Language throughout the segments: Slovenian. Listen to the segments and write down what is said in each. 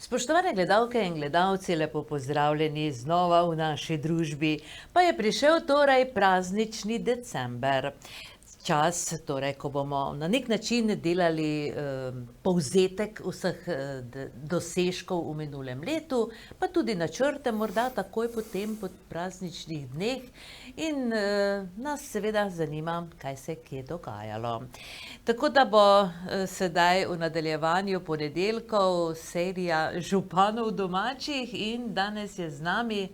Spoštovane gledalke in gledalci, lepo pozdravljeni znova v naši družbi. Pa je prišel torej praznični december. Čas, torej, ko bomo na nek način delali povzetek vseh dosežkov v minulem letu, pa tudi načrte morda takoj potem po prazničnih dneh in nas seveda zanima, kaj se je kje dogajalo. Tako da bo sedaj v nadaljevanju ponedeljkov serija županov domačih in danes je z nami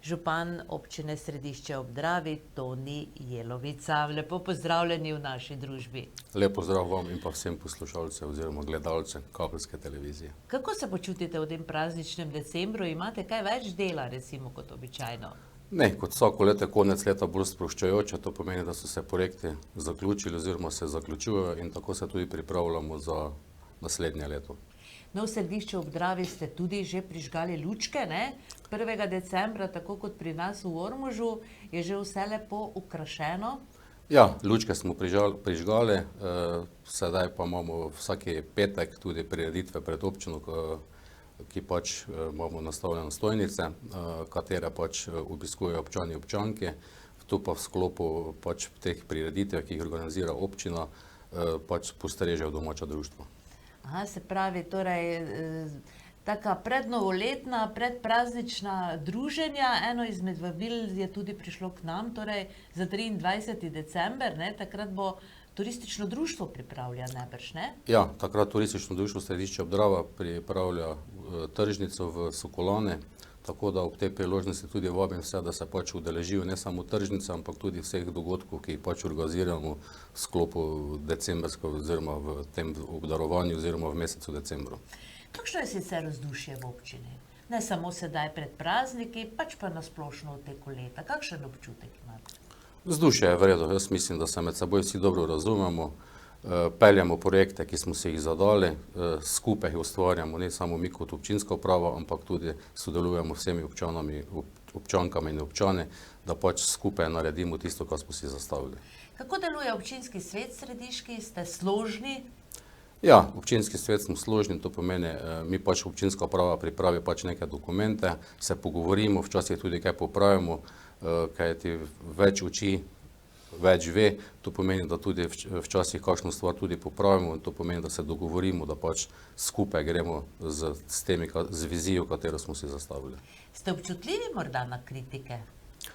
župan občine Središče ob Dravi, Toni Jelovica. Lepo pozdravljeni v naši družbi. Lep pozdrav vam in pa vsem poslušalcem oziroma gledalcem kabelske televizije. Kako se počutite v tem prazničnem decembru? Imate kaj več dela, recimo, kot običajno? Ne, kot vsako leto je konec leta bolj sproščajoče, to pomeni, da so se projekti zaključili oziroma se zaključujejo in tako se tudi pripravljamo za naslednje leto. No, v Središču ob Dravi ste tudi že prižgali lučke, ne? 1. decembra, tako kot pri nas v Ormožu, je že vse lepo ukrašeno. Ja, lučke smo prižgali, sedaj pa imamo vsaki petek tudi prireditve pred občino, ki pač imamo nastavljene stojnice, katere pač obiskujejo občani in občanke. Tu pa v sklopu pač teh prireditev, ki jih organizira občina, pač postrežejo domača društva. Aha, se pravi, torej, taka prednovoletna, predpraznična druženja, eno izmed vabil je tudi prišlo k nam, torej za 23. december, ne, takrat bo turistično društvo pripravlja najbrž, ne? Ja, takrat turistično društvo Središče ob Dravi pripravlja tržnico v Sokolane, tako da ob tej priložnosti tudi vabim vse, da se pač udeležijo ne samo tržnice, ampak tudi vseh dogodkov, ki jih pač organiziramo v sklopu decembrskega oziroma v tem obdarovanju oziroma v mesecu decembru. Kakšno je sicer vzdušje v občini? Ne samo sedaj pred prazniki, pač pa nasplošno v teku leta. Kakšen občutek imate? Vzdušje je v redu, jaz mislim, da se med seboj vsi dobro razumemo. Peljamo projekte, ki smo si jih zadali, skupaj jih ustvarjamo, ne samo mi kot občinska uprava, ampak tudi sodelujemo vsemi občankami in občani, da pač skupaj naredimo tisto, kar smo si zastavili. Kako deluje občinski svet središki? Ste složni? Ja, občinski svet smo složni, to pomeni, mi pač občinska uprava pripravi pač neke dokumente, se pogovorimo, včasih tudi kaj popravimo, kajti več uči, več ve, to pomeni, da tudi včasih kakšno stvar tudi popravimo in to pomeni, da se dogovorimo, da pač skupaj gremo z vizijo, katero smo si zastavili. Ste občutljivi morda na kritike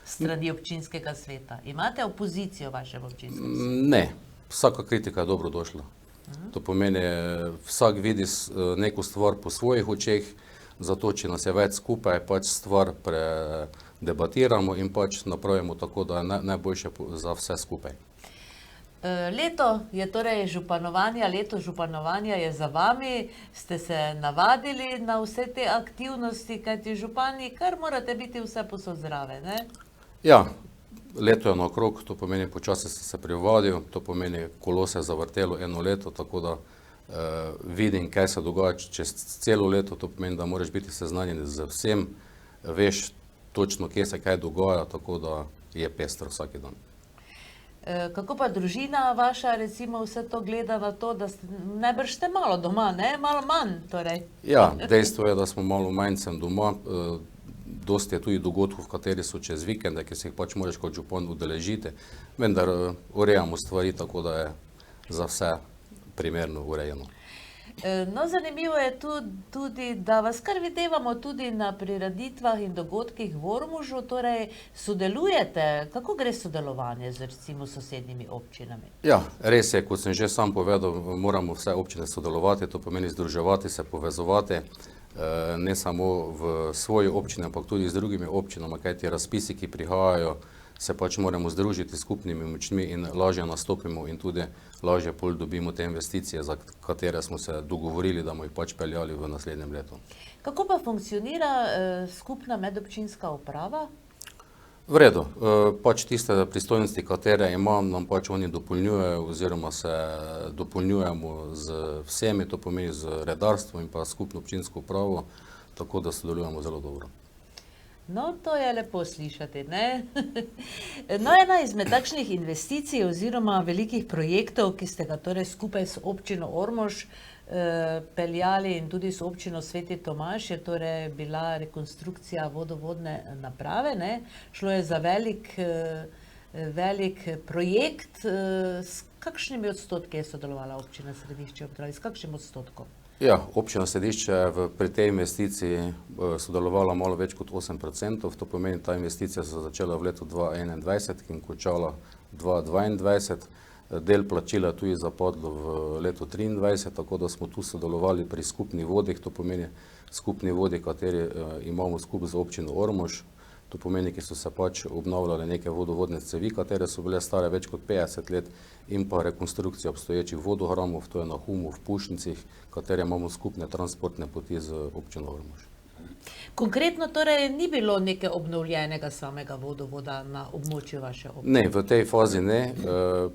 strani občinskega sveta? Imate opozicijo v vašem občinskem svetu? Ne, vsaka kritika je dobrodošla. To pomeni, vsak vidi neko stvar po svojih očeh, zato če nas je več skupaj, pač stvar debatiramo in pač napravimo tako, da je najboljše za vse skupaj. Leto je torej županovanja, leto županovanja je za vami, ste se navadili na vse te aktivnosti, kajti župani kar morate biti vse posod zraven, ne? Ja, leto je naokrog, to pomeni počasi se privadil, to pomeni kolo se je zavrtelo eno leto, tako da vidim, kaj se dogaja čez celo leto, to pomeni, da moraš biti seznanjen z vsem, veš točno, kje se kaj dogaja, tako da je pestro vsaki dan. Kako pa družina vaša, recimo, vse to gleda na to, da najbrž ste malo doma, ne? Malo manj, torej. Ja, dejstvo je, da smo malo manj sem doma, dosti je tudi dogodkov, kateri so čez vikende, ki se jih pač moraš kot župan udeležiti, vendar urejamo stvari, tako da je za vse primerno urejeno. No, zanimivo je tudi, da vas kar videvamo tudi na prireditvah in dogodkih v Ormožu, torej sodelujete. Kako gre sodelovanje z recimo sosednjimi občinami? Ja, res je, kot sem že sam povedal, moramo vse občine sodelovati, to pomeni združevati se, povezovati, ne samo v svoji občini, ampak tudi z drugimi občinami, kajti razpisi, ki prihajajo, se pač moramo združiti skupnimi močmi in lažje nastopimo in tudi lažje pol dobimo te investicije, za katere smo se dogovorili, da bomo jih pač peljali v naslednjem letu. Kako pa funkcionira skupna medobčinska uprava? V redu, pač tiste pristojnosti, katere imam, nam pač oni dopolnjujejo oziroma se dopolnjujemo z vsemi, to pomeni z redarstvom in pa skupno občinsko upravo, tako da sodelujemo zelo dobro. No, to je lepo slišati, ne? No, ena izmed takšnih investicij oziroma velikih projektov, ki ste ga torej skupaj s občino Ormož peljali in tudi s občino Sveti Tomaž je torej bila rekonstrukcija vodovodne naprave, ne? Šlo je za velik projekt. S kakšnimi odstotki je sodelovala občina Središče ob Dravi? S kakšnim odstotkom? Ja, občina Središče je pri tej investiciji sodelovala malo več kot 8%, to pomeni, ta investicija se začela v letu 2021 in končala 2022. Del plačila je tudi zapadlo v letu 2023, tako da smo tu sodelovali pri skupni vodi, to pomeni skupni vodi, kateri imamo skupaj z občino Ormož. To pomeni, ki so se pač obnavljale neke vodovodne cevi, katere so bile stare več kot 50 let, in pa rekonstrukcija obstoječih vodohramov, to je na Humu, v Pušnicah, katere imamo skupne transportne poti z občino Ormož. Konkretno torej ni bilo neke obnovljenega samega vodovoda na območju vaše občine? Ne, v tej fazi ne.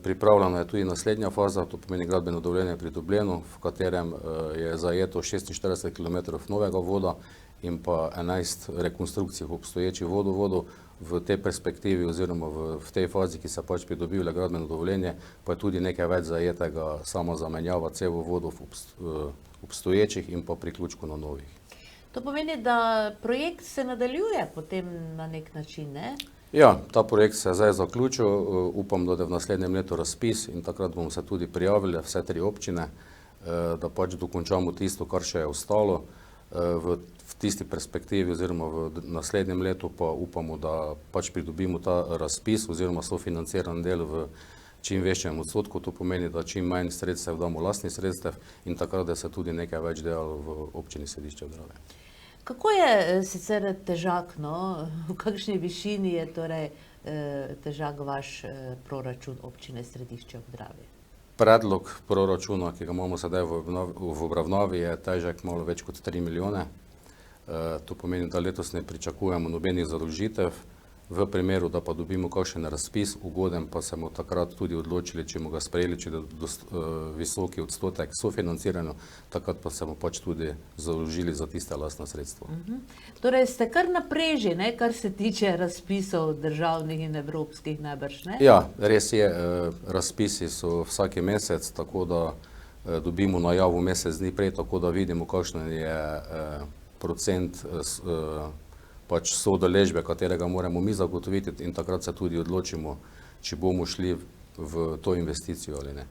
Pripravljena je tudi naslednja faza, to pomeni gradbeno dovoljenje pridobljeno, v katerem je zajeto 46 km novega voda in pa 11 rekonstrukcij obstoječih vodovodov. V tej perspektivi oziroma v tej fazi, ki se pač pridobile gradbeno dovoljenje, pa je tudi nekaj več zajetega, sama zamenjava cevovodov obstoječih in pa priključkov na novih. To pomeni, da projekt se nadaljuje potem na nek način, ne? Ja, ta projekt se je zdaj zaključil, upam, da je v naslednjem letu razpis in takrat bomo se tudi prijavili, vse 3 občine, da pač dokončamo tisto, kar še je ostalo. V tisti perspektivi oziroma v naslednjem letu pa upamo, da pač pridobimo ta razpis oziroma sofinanciran del v čim večjem odstotku, to pomeni, da čim manj sredstev damo lastnih sredstev in takrat, da se tudi nekaj več delalo v občini Središče ob Dravi. Kako je sicer težak, no? V kakšni višini je torej težak vaš proračun občine Središče ob Dravi? Predlog proračuna, ki ga imamo sedaj v obravnavi, je težek malo več kot 3 milijone. To pomeni, da letos ne pričakujemo nobenih zadolžitev. V primeru, da pa dobimo kakšen razpis ugoden, pa se bomo takrat tudi odločili, če bomo ga sprejeli, če je visoki odstotek sofinanciranja, takrat pa se bomo pač tudi zadolžili za tiste lastna sredstva. Torej ste kar na preži, ne, kar se tiče razpisov državnih in evropskih, najbrž, ne? Ja, res je, razpisi so vsaki mesec, tako da dobimo najavo mesec dni prej, tako da vidimo, kakšen je procent pač soudeležbe, katerega moramo mi zagotoviti in takrat se tudi odločimo, če bomo šli v to investicijo ali ne.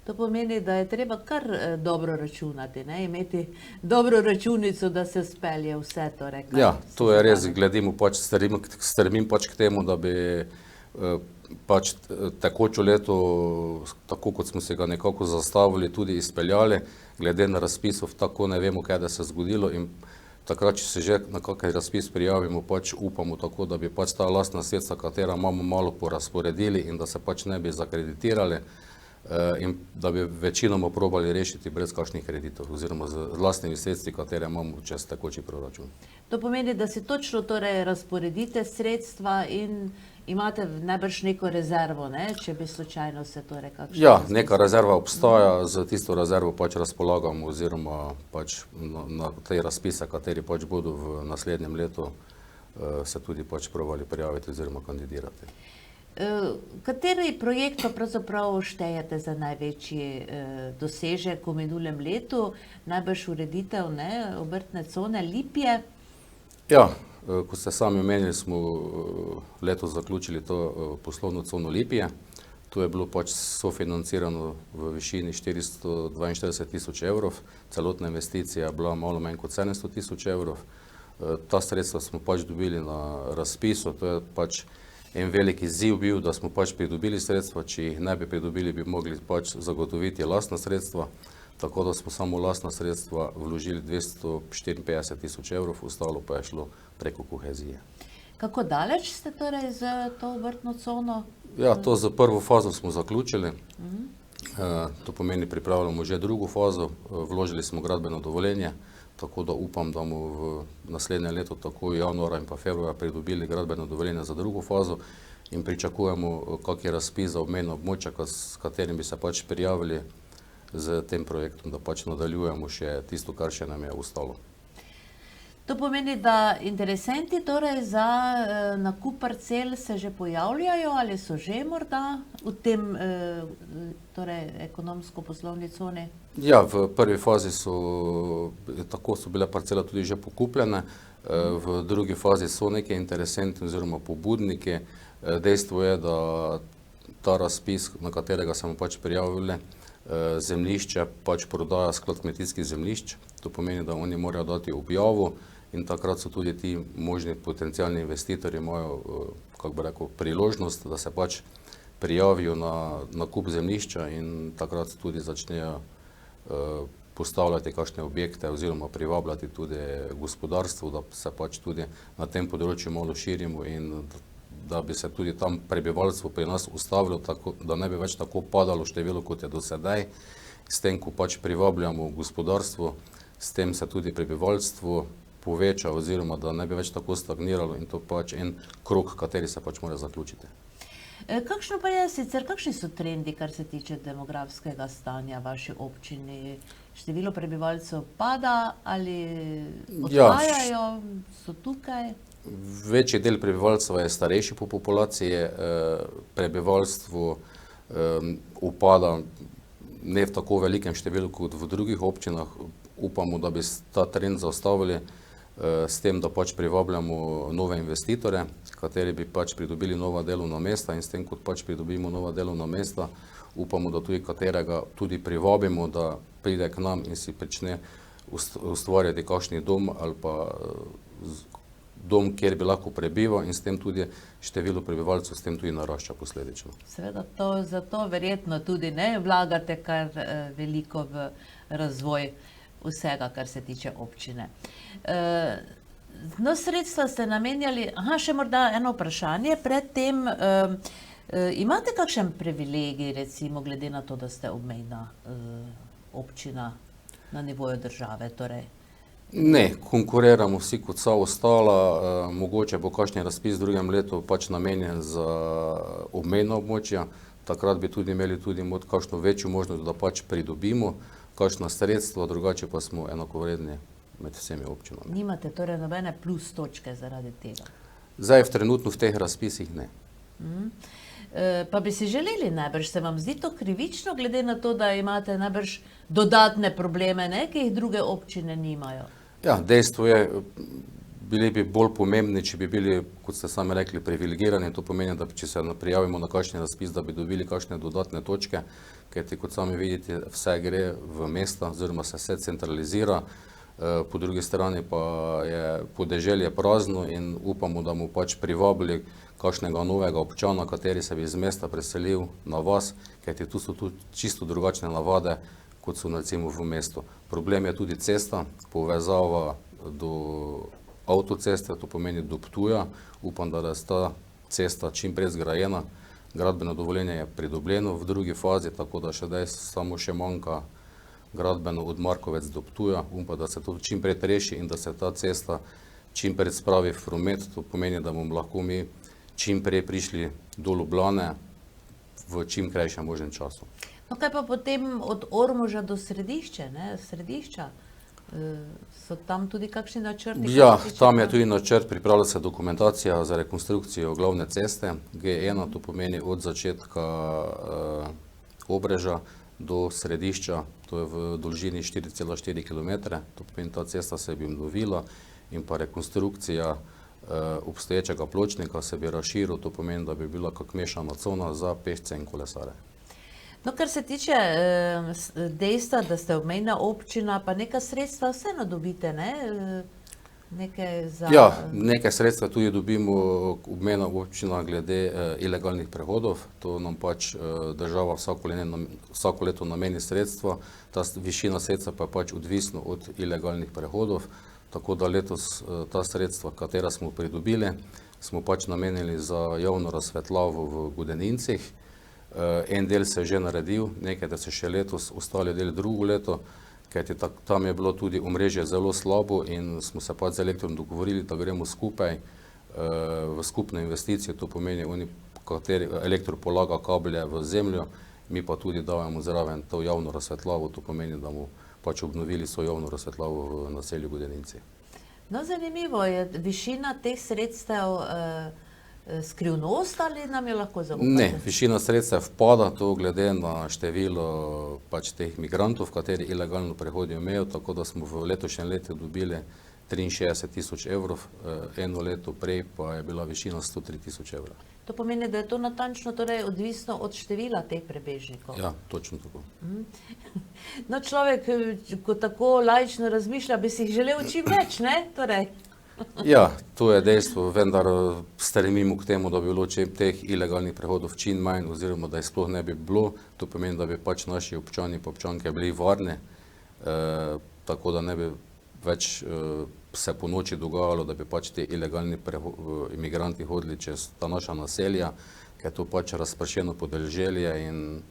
To pomeni, da je treba kar dobro računati, ne? Imeti dobro računico, da se spelje vse to, rekla. Ja, to je res, gledimo pač, stremim pač k temu, da bi pač tekočo leto, tako kot smo se ga nekako zastavili, tudi izpeljali, glede na razpisov, tako ne vemo, kaj da se zgodilo in takrat, če se že na kakšen razpis prijavimo, pač upamo tako, da bi pač ta lastna sredstva, katera imamo, malo porazporedili in da se pač ne bi zakreditirali in da bi večinoma probali rešiti brez kakšnih kreditov oziroma z lastnimi sredstvi, katere imamo čez tekoči proračun. To pomeni, da si točno torej razporedite sredstva in imate najbrž neko rezervo, ne, če bi slučajno se torej kakšno... Ja, neka rezerva obstaja, z tisto rezervo pač razpolagamo oziroma pač na te razpise, kateri pač bodo v naslednjem letu, se tudi pač probali prijaviti oziroma kandidirati. Kateri projekt pa pravzaprav štejete za največji dosežek v minulem letu? Najbrž ureditev, ne, obrtne cone Lipje? Ja, kot ste sami omenili, smo letos zaključili to poslovno cono Lipje. To je bilo pač sofinancirano v višini 442 tisoč evrov. Celotna investicija je bila malo manj kot 700 tisoč evrov. Ta sredstva smo pač dobili na razpisu. To je pač en velik izziv bil, da smo pač pridobili sredstva. Če jih ne bi pridobili, bi mogli pač zagotoviti lastna sredstva. Tako da smo samo lastna sredstva vložili 254 tisoč evrov, ostalo pa je šlo preko kohezije. Kako daleč ste torej z to obrtno cono? Ja, to za prvo fazo smo zaključili. To pomeni, pripravljamo že drugo fazo. Vložili smo gradbeno dovoljenje, tako da upam, da bomo v naslednje leto, tako januara in pa februarja, pridobili gradbeno dovoljenje za drugo fazo in pričakujemo kak je razpis za obmejna območja, s katerim bi se pač prijavili z tem projektom, da pač nadaljujemo še tisto, kar še nam je ostalo. To pomeni, da interesenti torej za nakup parcel se že pojavljajo ali so že morda v tem torej ekonomsko-poslovni coni? Ja, v prvi fazi tako so bile parcele tudi že pokupljene, v drugi fazi so neki interesenti oziroma pobudniki. Dejstvo je, da ta razpis, na katerega smo pač prijavili, zemljišče pač prodaja Sklad kmetijskih zemljišč. To pomeni, da oni morajo dati objavo in takrat so tudi ti možni potencialni investitorji imajo, kako bi rekel, priložnost, da se pač prijavijo na nakup zemljišča in takrat tudi začnejo postavljati kakšne objekte oziroma privabljati tudi gospodarstvo, da se pač tudi na tem področju malo širimo in da bi se tudi tam prebivalstvo pri nas ustavilo, tako, da ne bi več tako padalo število, kot je do sedaj. S tem, ko pač privabljamo gospodarstvo, s tem se tudi prebivalstvo poveča oziroma da ne bi več tako stagniralo in to pač en krog, kateri se pač mora zaključiti. Kakšno pa je sicer, kakšni so trendi, kar se tiče demografskega stanja v vaši občini? Število prebivalcev pada ali odhajajo, so tukaj? Večji del prebivalstva je starejši po populaciji, prebivalstvo upada ne v tako velikem številu kot v drugih občinah. Upamo, da bi ta trend zaustavili s tem, da pač privabljamo nove investitore, kateri bi pač pridobili nova delovna mesta in s tem, kot pač pridobimo nova delovna mesta, upamo, da tudi katerega tudi privabimo, da pride k nam in si prične ustvarjati kakšni dom ali pa dom, kjer bi lahko prebival in s tem tudi število prebivalcev s tem tudi narašča posledično. Seveda zato verjetno tudi ne vlagate kar veliko v razvoj vsega, kar se tiče občine. No, sredstva ste namenjali, še morda eno vprašanje, predtem imate kakšen privilegij, recimo, glede na to, da ste obmejna občina na nivoju države, torej? Ne, konkuriramo vsi kot vsa ostala, mogoče bo kakšen razpis v drugem letu pač namenjen za obmejna območja, takrat bi tudi imeli tudi kakšno večjo možnost, da pač pridobimo kakšna sredstva, drugače pa smo enakovredni med vsemi občinami. Nimate torej nobene plus točke zaradi tega? Zdaj trenutno v teh razpisih ne. Pa bi si želeli najbrž, se vam zdi to krivično, glede na to, da imate najbrž dodatne probleme, ki jih druge občine nimajo? Ja, dejstvo je, bili bi bolj pomembni, če bi bili, kot ste sami rekli, privilegirani. To pomeni, da če se prijavimo na kakšen razpis, da bi dobili kakšne dodatne točke, kajti kot sami vidite, vse gre v mesta, oziroma se vse centralizira, po drugi strani pa je podeželje prazno in upamo, da bomo pač privabili kakšnega novega občana, kateri se bi iz mesta preselil na vas, kajti tu so čisto drugačne navade, kot so recimo v mestu. Problem je tudi cesta, povezava do avtoceste, to pomeni do Ptuja. Upam, da je ta cesta čim prej zgrajena. Gradbeno dovoljenje je pridobljeno v drugi fazi, tako da samo še manjka gradbeno od Markovec do Ptuja. Upam, da se to čim prej reši in da se ta cesta čim prej spravi v promet. To pomeni, da bomo lahko mi čim prej prišli do Ljubljane v čim krajšem možnem času. No, kaj pa potem od Ormoža do središča? So tam tudi kakšni načrti? Ja, tam je tudi načrt, pripravlja se dokumentacija za rekonstrukcijo glavne ceste G1, to pomeni od začetka Obreža do središča, to je v dolžini 4,4 km, to pomeni ta cesta se bi obnovila in pa rekonstrukcija obstoječega pločnika se bi razširil, to pomeni, da bi bila kak mešana cona za pešce in kolesare. No, kar se tiče dejstva, da ste obmejna občina, pa neka sredstva vseeno dobite, ne? Ja, nekaj sredstva tudi dobimo obmejna občina glede ilegalnih prehodov. To nam pač država vsako leto nameni sredstva. Ta višina sredstva pa je pač odvisna od ilegalnih prehodov. Tako da letos ta sredstva, katera smo pridobili, smo pač namenili za javno razsvetljavo v Godenincih. En del se je že naredil, nekaj da se še letos, ostali del drugo leto, kajti tam je bilo tudi omrežje zelo slabo in smo se pač z Elektrom dogovorili, da gremo skupaj v skupno investicijo, to pomeni, Elektro polaga kablje v zemljo, mi pa tudi dajemo zraven to javno razsvetljavo, to pomeni, da bomo pač obnovili svojo javno razsvetljavo v naselju Godeninci. No, zanimivo je, višina teh sredstev skrivnost ali nam jo lahko zaupate? Ne, višina sredstev vpada, to glede na število pač teh migrantov, kateri ilegalno prehodijo mejo, tako da smo v letošnjem letu dobili 63 000 evrov, eno leto prej pa je bila višina 103 000 evrov. To pomeni, da je to natančno torej odvisno od števila teh prebežnikov. Ja, točno tako. No, človek, ko tako laično razmišlja, bi si jih želel čim več, ne? Torej. Ja, to je dejstvo, vendar stremimo k temu, da bi bilo teh ilegalnih prehodov čim manj, oziroma da jih sploh ne bi bilo. To pomeni, da bi pač naši občani in občanke bili varni, tako da ne bi več se po noči dogajalo, da bi pač ti ilegalni imigranti hodili čez ta naša naselja, ker je to pač razpršeno podeželje in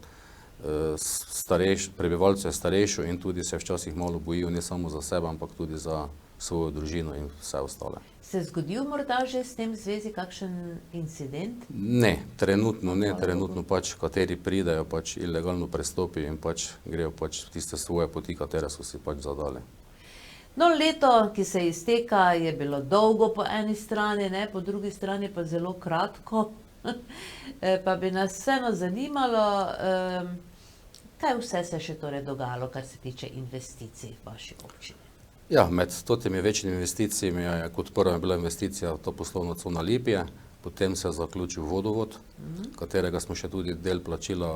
prebivalcev je starejše in tudi se včasih malo bojijo, ne samo za sebe, ampak tudi za svojo družino in vse ostale. Se je zgodil morda že s tem v zvezi kakšen incident? Ne, trenutno pač, kateri pridejo, pač ilegalno prestopijo in pač grejo pač tiste svoje poti, katere so si pač zadali. No, leto, ki se izteka, je bilo dolgo po eni strani, ne, po drugi strani pa zelo kratko. Pa bi nas vseeno zanimalo, kaj vse se še torej dogajalo, kar se tiče investicij v vaši občini. Ja, med temi večjimi investicijami je kot prva bila investicija to poslovna cona Lipje, potem se je zaključil vodovod, katerega smo še tudi del plačila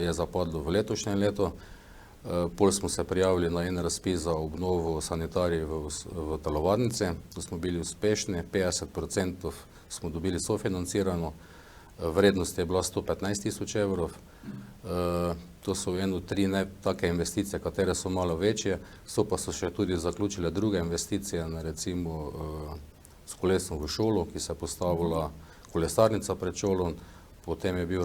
je zapadlo v letošnjem letu. Pol smo se prijavili na en razpis za obnovo sanitarij v telovadnici, tu smo bili uspešni, 50% smo dobili sofinancirano, vrednost je bila 115 000 evrov. To so eno tri take investicije, katere so malo večje, pa so še tudi zaključile druge investicije, recimo s kolesom v šolo, ki se je postavila kolesarnica pred šolom, potem je bil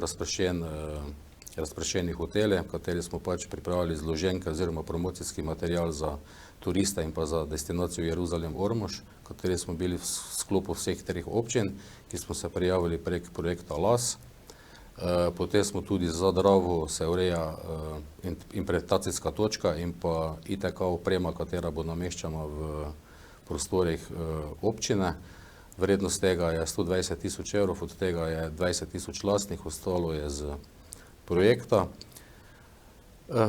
razpršeni hotele, v kateri smo pač pripravili zloženke oziroma promocijski material za turiste in pa za destinacijo Jeruzalem-Ormož, v kateri smo bili v sklopu vseh treh občin, ki smo se prijavili prek projekta LAS. Potem smo tudi za Dravo se ureja interpretacijska točka in pa ITK oprema, katera bo nameščena v prostorih občine. Vrednost tega je 120 000 evrov, od tega je 20 000 lastnih, ostalo je z projekta.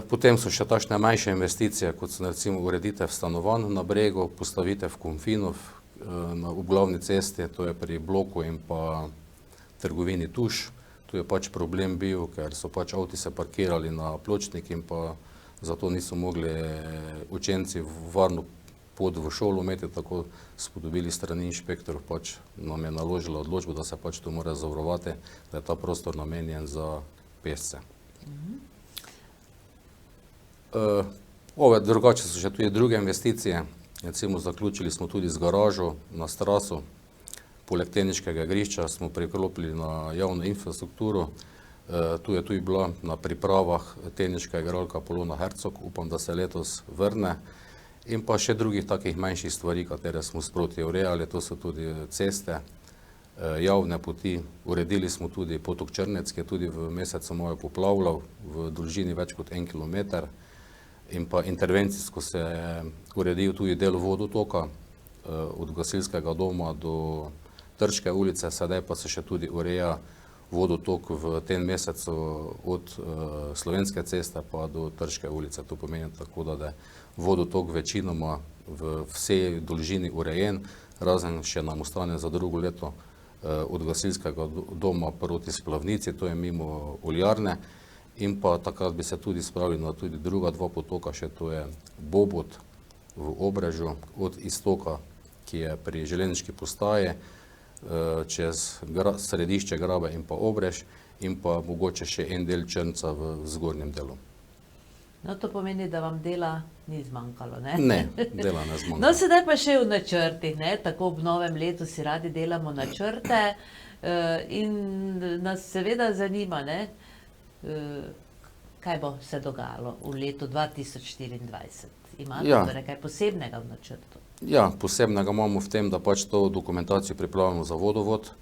Potem so še takšne manjše investicije, kot so recimo ureditev stanovanj na Bregu, postavitev konfinov v glavni cesti, to je pri bloku in pa trgovini Tuš. Tu je pač problem bil, ker so pač avti se parkirali na pločnik in pa zato niso mogli učenci varno pot v šolo imeti, tako smo dobili strani inšpektorov, pač nam je naložila odločbo, da se pač to mora zavarovati, da je ta prostor namenjen za pešce. Drugače so še tudi druge investicije, recimo zaključili smo tudi z garažo na Strasu, poleg teniškega igrišča smo priklopili na javno infrastrukturo, tu je tudi bila na pripravah teniška igralka Polona Hercog, upam, da se letos vrne, in pa še drugih takih manjših stvari, katere smo sproti urejali, to so tudi ceste, javne poti, uredili smo tudi potok Črnec, ki je tudi v mesecu maja poplavljal v dolžini več kot 1 kilometer, in pa intervencijsko se je uredil tudi del vodotoka od gasilskega doma do Trške ulice, sedaj pa se še tudi ureja vodotok v tem mesecu od Slovenske ceste pa do Trške ulice. To pomeni tako, da je vodotok večinoma v vsej dolžini urejen, razen še nam ostane za drugo leto od gasilskega doma proti splavnici, to je mimo oljarne, in pa takrat bi se tudi spravili na tudi druga dva potoka, še to je Bobot v Obrežju, od istoka, ki je pri železniški postaji, čez središče Grabe in pa Obrež, in pa mogoče še en del Črnca v zgornjem delu. No, to pomeni, da vam dela ni zmanjkalo, ne? Ne, dela ne zmanjkalo. No, sedaj pa še v načrtih, ne? Tako ob novem letu si radi delamo načrte in nas seveda zanima, ne? Kaj bo se dogajalo v letu 2024? Imate torej kaj posebnega v načrtu? Ja, posebnega imamo v tem, da pač to dokumentacijo pripravljamo za vodovod,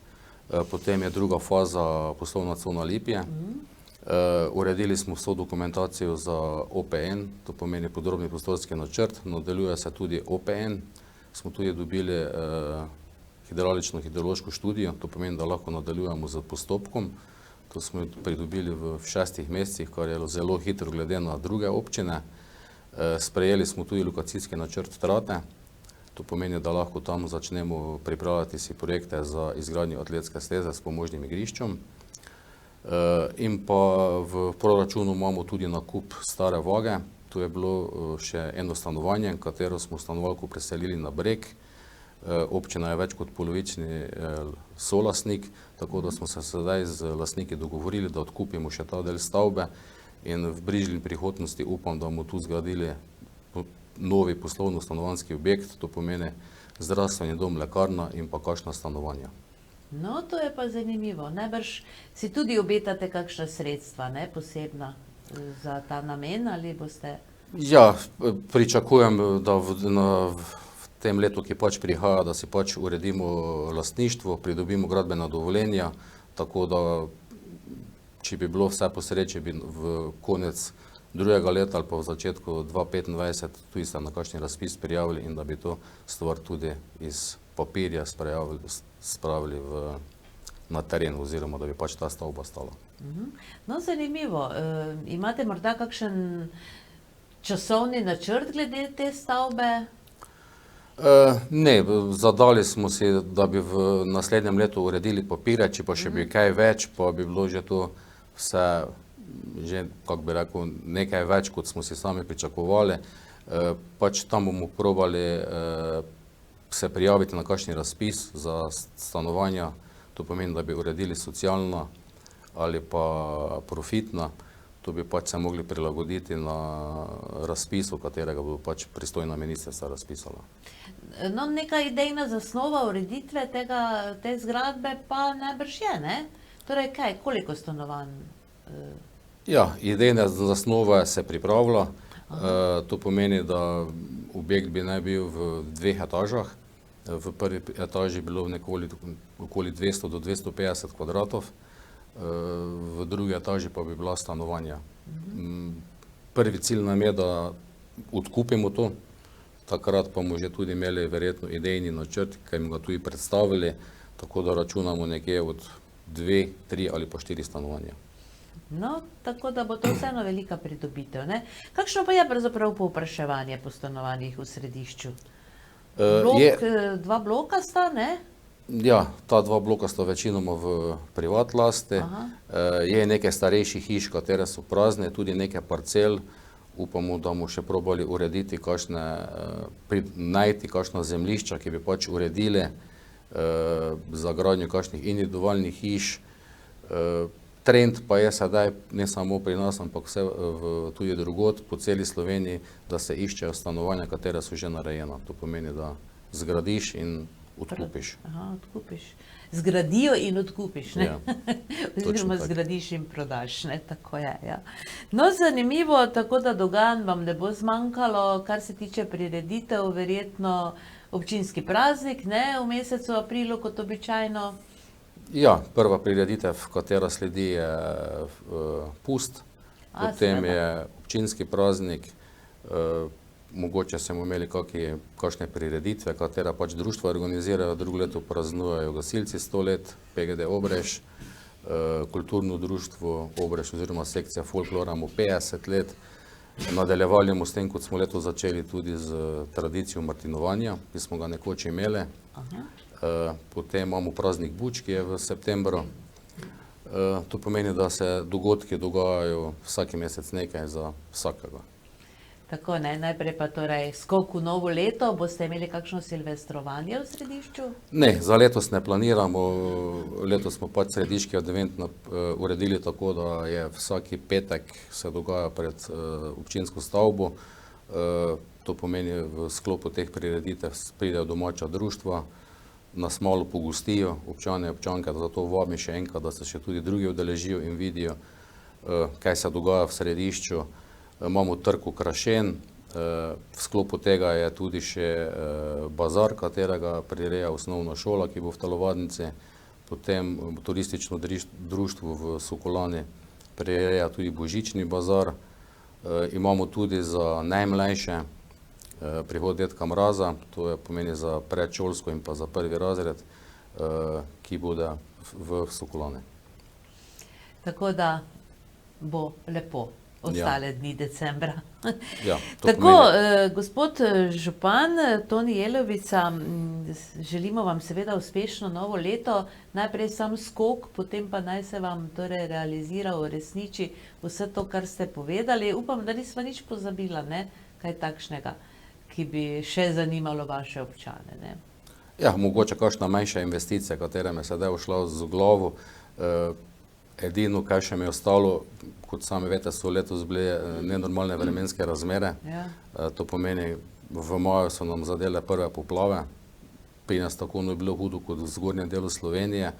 potem je druga faza poslovna cona Lipje. Uredili smo vso dokumentacijo za OPN, to pomeni podrobni prostorski načrt, nadaljuje se tudi OPN, smo tudi dobili hidravlično-hidrološko študijo, to pomeni, da lahko nadaljujemo z postopkom. To smo pridobili v 6 mesecih, kar je zelo hitro glede na druge občine. Sprejeli smo tudi lokacijski načrt Trate, to pomeni, da lahko tam začnemo pripravljati si projekte za izgradnjo atletske steze s pomožnim igriščem. In pa v proračunu imamo tudi nakup stare vage, to je bilo še eno stanovanje, katero smo stanovalko preselili na Breg. Občina je več kot polovični solastnik, tako da smo se sedaj z lastniki dogovorili, da odkupimo še ta del stavbe in v bližnji prihodnosti upam, da bomo tu zgradili novi poslovno-stanovanjski objekt, to pomeni zdravstveni dom, lekarna in pa kakšna stanovanja. No, to je pa zanimivo. Najbrž si tudi obetate kakšna sredstva, ne, posebna za ta namen, ali boste? Ja, pričakujem, da v tem letu, ki pač prihaja, da si pač uredimo lastništvo, pridobimo gradbena dovoljenja, tako da, če bi bilo vse po sreči, bi v konec drugega leta ali pa v začetku 2025 tudi se na kakšen razpis prijavili in da bi to stvar tudi iz papirja spravili na teren oziroma da bi pač ta stavba stala. No, zanimivo. Imate morda kakšen časovni načrt glede te stavbe? Ne, zadali smo si, da bi v naslednjem letu uredili papirje, če pa še bi kaj več, pa bi bilo že to vse, že, kako bi rekel, nekaj več, kot smo si sami pričakovali. Pač tam bomo probali se prijaviti na kakšen razpis za stanovanja, to pomeni, da bi uredili socialna ali pa profitna, to bi pač se mogli prilagoditi na razpisu, katerega bo pač pristojna ministrstva razpisala. No, neka idejna zasnova ureditve te zgradbe pa najbrž je, ne? Torej kaj, koliko stanovanj? Ja, idejna zasnova se pripravlja, to pomeni, da objekt bi naj bil v 2 etažah. V prvi etaži bilo okoli 200 do 250 kvadratov, v drugi etaži pa bi bila stanovanja. Prvi cilj nam je, da odkupimo to, takrat pa bomo že tudi imeli verjetno idejni načrt, ki bomo ga tudi predstavili, tako da računamo nekje od 2, 3 ali pa 4 stanovanja. No, tako da bo to vseeno velika pridobitev, ne? Kakšno pa je pravzaprav povpraševanje po stanovanjih v središču? 2 bloka sta, ne? Ja, ta 2 bloka sta večinoma v privat lasti. Je nekaj starejših hiš, katere so prazne, tudi nekaj parcel. Upamo, da bomo še probali urediti najti kakšna zemljišča, ki bi pač uredili za gradnjo kakšnih individualnih hiš. Trend pa je sedaj, ne samo pri nas, ampak tudi drugod po celi Sloveniji, da se iščejo stanovanja, katere so že narejena. To pomeni, da zgradiš in odkupiš. Odkupiš. Zgradijo in odkupiš, ne? Ja, oziroma zgradiš in prodaš, ne? Tako je, ja. No, zanimivo, tako da dogajanj vam ne bo zmanjkalo, kar se tiče prireditev, verjetno občinski praznik, ne? V mesecu aprilu, kot običajno. Ja, prva prireditev, katera sledi, je pust, potem je občinski praznik, mogoče smo imeli kakšne prireditve, katera pač društva organizirajo, drugo leto praznujejo gasilci 100 let, PGD Obrež, kulturno društvo Obrež oziroma sekcija folklora mu 50 let. Nadaljevali bomo s tem, kot smo letos začeli, tudi z tradicijo martinovanja, ki smo ga nekoč imeli. Potem imamo praznik Buč, ki je v septembru. To pomeni, da se dogodki dogajajo vsaki mesec nekaj za vsakega. Tako, ne, najprej pa torej skok v novo leto. Boste imeli kakšno silvestrovanje v središču? Ne, za letos ne planiramo. Letos smo pač središki advent uredili tako, da je vsaki petek se dogaja pred občinsko stavbo. To pomeni, v sklopu teh prireditev pridejo domača društva, nas malo pogostijo, občane in občanke, zato vabim še enkrat, da se še tudi drugi udeležijo in vidijo, kaj se dogaja v središču. Imamo trg okrašen, v sklopu tega je tudi še bazar, katerega prireja osnovna šola, ki bo v telovadnici, potem turistično društvo v Sokolani prireja tudi božični bazar. Imamo tudi za najmlajše prihod Dedka Mraza, to je pomeni za predšolsko in pa za prvi razred, ki bodo v Sokolane. Tako da bo lepo ostale dni decembra. Ja, to Tako, pomeni, gospod župan Toni Jelovica, želimo vam seveda uspešno novo leto, najprej sam skok, potem pa naj se vam torej realizira, uresniči vse to, kar ste povedali. Upam, da nisva nič pozabila, ne? Kaj takšnega, ki bi še zanimalo vaše občane, ne? ja, mogoče kakšna manjša investicija, katera me sedaj ušla z glavo. Edino, kaj še mi je ostalo, kot sami veste, so letos bile nenormalne vremenske razmere. Ja. To pomeni, v maju so nam zadele prve poplave, pri nas tako ni bilo hudo kot v zgornjem delu Slovenije.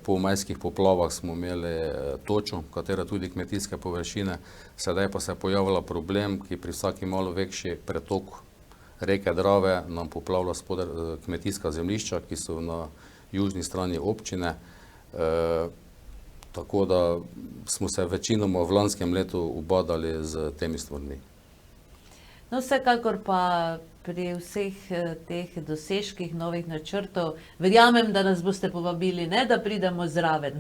Po majskih poplavah smo imeli točo, katera tudi kmetijske površine, sedaj pa se je pojavila problem, ki pri vsaki malo večji pretok reke Drave nam poplavlja kmetijska zemljišča, ki so na južni strani občine. Tako da smo se večinoma v lanskem letu ubadali z temi stvarmi. No, vsekakor pa pri vseh teh dosežkih novih načrtov, verjamem, da nas boste povabili, ne, da pridemo zraven.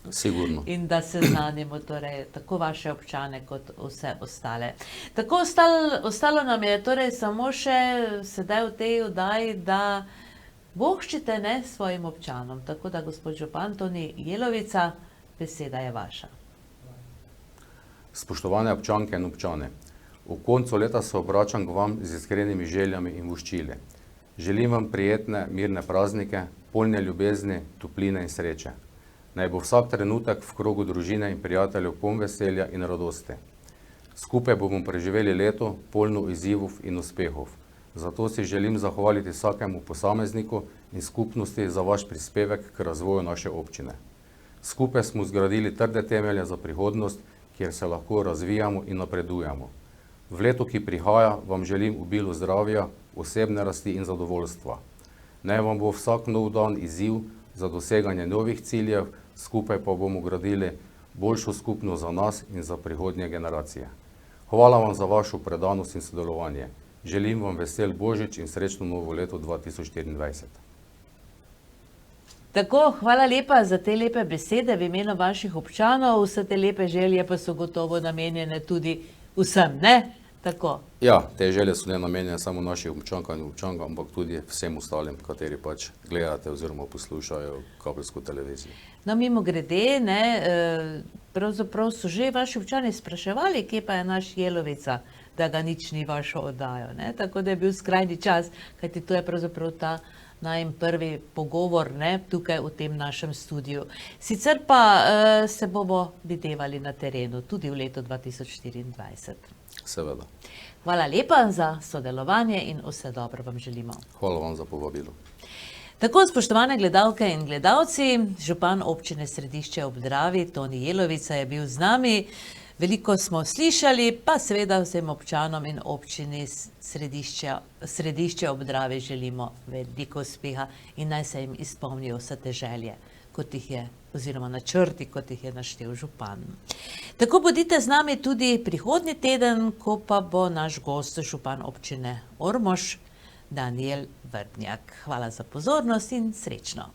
Sigurno. In da se znanimo, torej, tako vaše občane, kot vse ostale. Tako ostalo nam je torej samo še sedaj v tej oddaji, da voščite, ne, svojim občanom. Tako da, gospod župan Toni Jelovica, beseda je vaša. Spoštovane občanke in občane, v koncu leta se obračam k vam z iskrenimi željami in voščili. Želim vam prijetne, mirne praznike, polne ljubezni, topline in sreče. Naj bo vsak trenutek v krogu družine in prijateljev poln veselja in radosti. Skupaj bomo preživeli leto, polno izzivov in uspehov. Zato si želim zahvaliti vsakemu posamezniku in skupnosti za vaš prispevek k razvoju naše občine. Skupaj smo zgradili trde temelje za prihodnost, kjer se lahko razvijamo in napredujemo. V letu, ki prihaja, vam želim obilo zdravja, osebne rasti in zadovoljstva. Naj vam bo vsak nov dan izziv za doseganje novih ciljev, skupaj pa bomo gradili boljšo skupnost za nas in za prihodnje generacije. Hvala vam za vašo predanost in sodelovanje. Želim vam vesel Božič in srečno novo leto 2024. Tako, hvala lepa za te lepe besede v imenu vaših občanov, vse te lepe želje pa so gotovo namenjene tudi vsem, ne? Tako. Ja, te želje so ne namenjene samo naših občankam in občankam, ampak tudi vsem ostalim, kateri pač gledate oziroma poslušajo kabelsko televizijo. No, mimogrede, ne, pravzaprav so že vaši občani spraševali, kje pa je naš Jelovica, da ga nič ni vašo oddajo, ne? Tako da je bil skrajni čas, kajti to je pravzaprav ta najin prvi pogovor, ne, tukaj v tem našem studiu. Sicer pa se bomo videvali na terenu tudi v letu 2024. Seveda. Hvala lepa za sodelovanje in vse dobro vam želimo. Hvala vam za povabilo. Tako, spoštovane gledalke in gledalci, župan občine Središče ob Dravi, Toni Jelovica je bil z nami. Veliko smo slišali, pa seveda vsem občanom in občini Središče ob Dravi želimo veliko uspeha in naj se jim izpolnijo vse te želje, kot jih je, oziroma načrti, kot jih je naštel župan. Tako bodite z nami tudi prihodnji teden, ko pa bo naš gost župan občine Ormož, Danijel Vrtnjak. Hvala za pozornost in srečno.